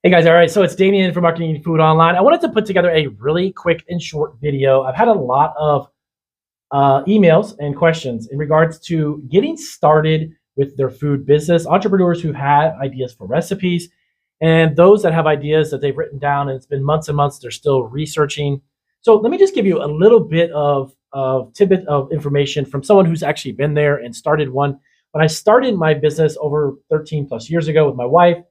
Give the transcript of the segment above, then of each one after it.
Hey guys, all right, so it's Damien from Marketing Food Online. I wanted to put together a really quick and short video. I've had a lot of emails and questions in regards to getting started with their food business, entrepreneurs who've had ideas for recipes, and those that have ideas that they've written down and it's been months and months, they're still researching. So let me just give you a little bit of tidbit of information from someone who's actually been there and started one. When I started my business over 13 plus years ago with my wife,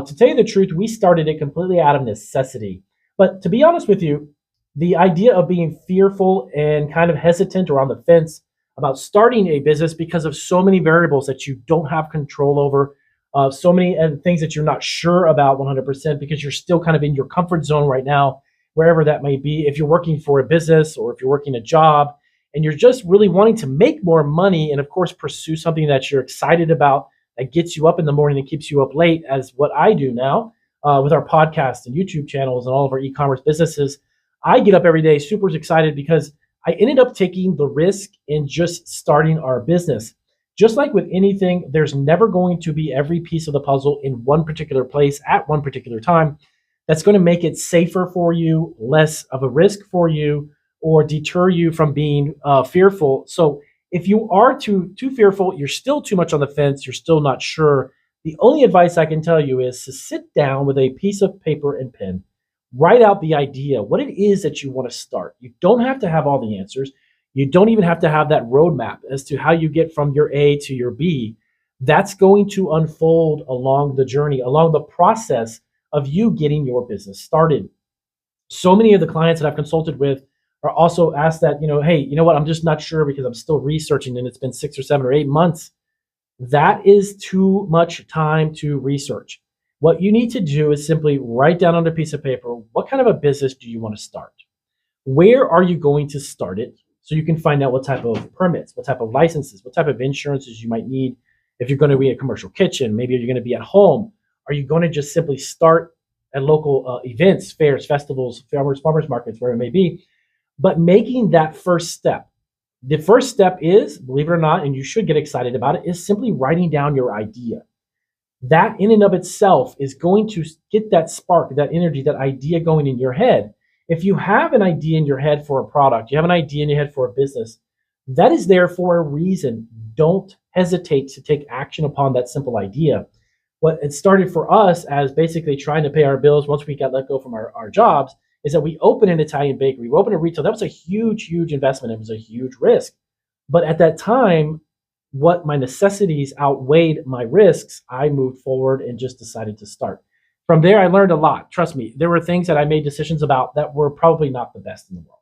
to tell you the truth, we started it completely out of necessity. But to be honest with you, the idea of being fearful and kind of hesitant or on the fence about starting a business because of so many variables that you don't have control over, so many things that you're not sure about 100% because you're still kind of in your comfort zone right now, wherever that may be. If you're working for a business or if you're working a job and you're just really wanting to make more money and, of course, pursue something that you're excited about that gets you up in the morning and keeps you up late, as what I do now with our podcast and YouTube channels and all of our e-commerce businesses. I get up every day super excited because I ended up taking the risk in just starting our business. Just like with anything, there's never going to be every piece of the puzzle in one particular place at one particular time that's going to make it safer for you, less of a risk for you, or deter you from being fearful. So if you are too fearful, you're still too much on the fence, you're still not sure, the only advice I can tell you is to sit down with a piece of paper and pen, write out the idea, what it is that you want to start. You don't have to have all the answers. You don't even have to have that roadmap as to how you get from your A to your B. That's going to unfold along the journey, along the process of you getting your business started. So many of the clients that I've consulted with are also asked that, hey, you know what, I'm just not sure because I'm still researching and it's been 6 or 7 or 8 months. That is too much time to research. What you need to do is simply write down on a piece of paper, what kind of a business do you want to start? Where are you going to start it? So you can find out what type of permits, what type of licenses, what type of insurances you might need. If you're going to be a commercial kitchen, maybe you're going to be at home. Are you going to just simply start at local events, fairs, festivals, farmers markets, wherever it may be? But making that first step, the first step is, believe it or not, and you should get excited about it, is simply writing down your idea. That in and of itself is going to get that spark, that energy, that idea going in your head. If you have an idea in your head for a product, you have an idea in your head for a business, that is there for a reason. Don't hesitate to take action upon that simple idea. What it started for us as basically trying to pay our bills once we got let go from our jobs is that we opened an Italian bakery. We opened a retail. That was a huge investment. It was a huge risk. But at that time, what my necessities outweighed my risks, I moved forward and just decided to start. From there, I learned a lot. Trust me, there were things that I made decisions about that were probably not the best in the world.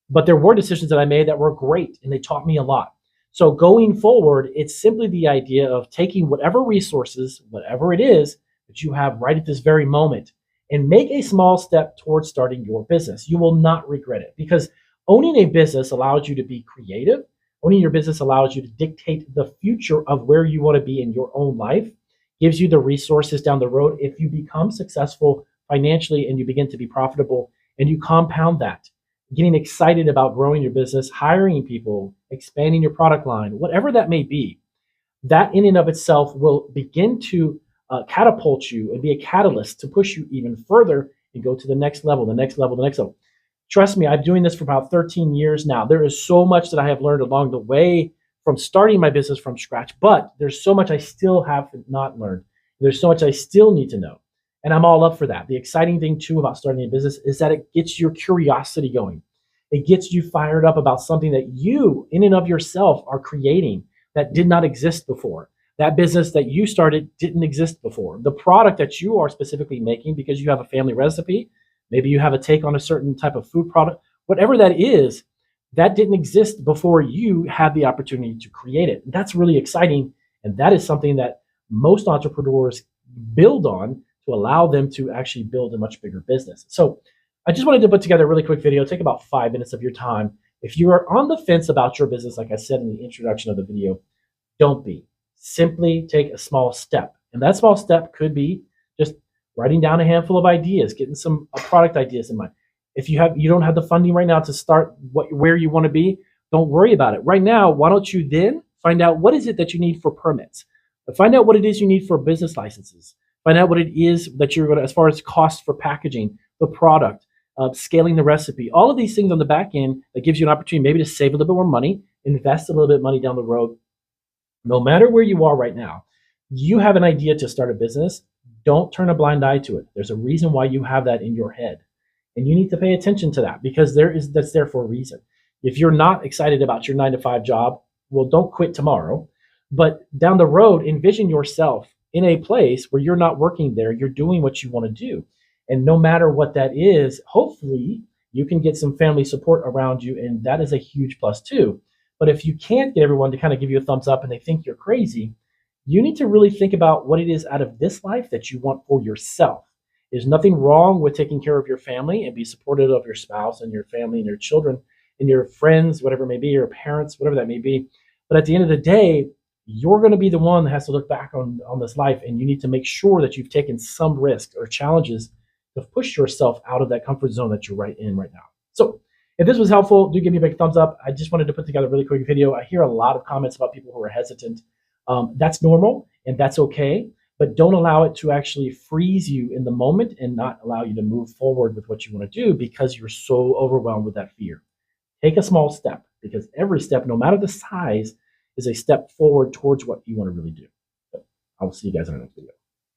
But there were decisions that I made that were great and they taught me a lot. So going forward, it's simply the idea of taking whatever resources, whatever it is that you have right at this very moment, and make a small step towards starting your business. You will not regret it because owning a business allows you to be creative. Owning your business allows you to dictate the future of where you want to be in your own life, gives you the resources down the road. If you become successful financially and you begin to be profitable and you compound that, getting excited about growing your business, hiring people, expanding your product line, whatever that may be, that in and of itself will begin to catapult you and be a catalyst to push you even further and go to the next level, the next level, the next level. Trust me, I'm doing this for about 13 years now. There is so much that I have learned along the way from starting my business from scratch, but there's so much I still have not learned. There's so much I still need to know. And I'm all up for that. The exciting thing too about starting a business is that it gets your curiosity going. It gets you fired up about something that you in and of yourself are creating that did not exist before. That business that you started didn't exist before. The product that you are specifically making because you have a family recipe, maybe you have a take on a certain type of food product, whatever that is, that didn't exist before you had the opportunity to create it. That's really exciting. And that is something that most entrepreneurs build on to allow them to actually build a much bigger business. So I just wanted to put together a really quick video, take about 5 minutes of your time. If you are on the fence about your business, like I said in the introduction of the video, don't be. Simply take a small step. And that small step could be just writing down a handful of ideas, getting some product ideas in mind. If you don't have the funding right now to start where you want to be, don't worry about it. Right now, why don't you then find out what is it that you need for permits? Find out what it is you need for business licenses. Find out what it is that you're going to, as far as cost for packaging, the product, scaling the recipe, all of these things on the back end that gives you an opportunity maybe to save a little bit more money, invest a little bit of money down the road. No matter where you are right now, you have an idea to start a business. Don't turn a blind eye to it. There's a reason why you have that in your head. And you need to pay attention to that because that's there for a reason. If you're not excited about your 9 to 5 job, well, don't quit tomorrow. But down the road, envision yourself in a place where you're not working there, you're doing what you want to do. And no matter what that is, hopefully you can get some family support around you. And that is a huge plus too. But if you can't get everyone to kind of give you a thumbs up and they think you're crazy, you need to really think about what it is out of this life that you want for yourself. There's nothing wrong with taking care of your family and be supportive of your spouse and your family and your children and your friends, whatever it may be, your parents, whatever that may be. But at the end of the day, you're going to be the one that has to look back on this life, and you need to make sure that you've taken some risk or challenges to push yourself out of that comfort zone that you're right now. So if this was helpful, do give me a big thumbs up. I just wanted to put together a really quick video. I hear a lot of comments about people who are hesitant. That's normal and that's okay, but don't allow it to actually freeze you in the moment and not allow you to move forward with what you want to do because you're so overwhelmed with that fear. Take a small step because every step, no matter the size, is a step forward towards what you want to really do. So I will see you guys in the next video.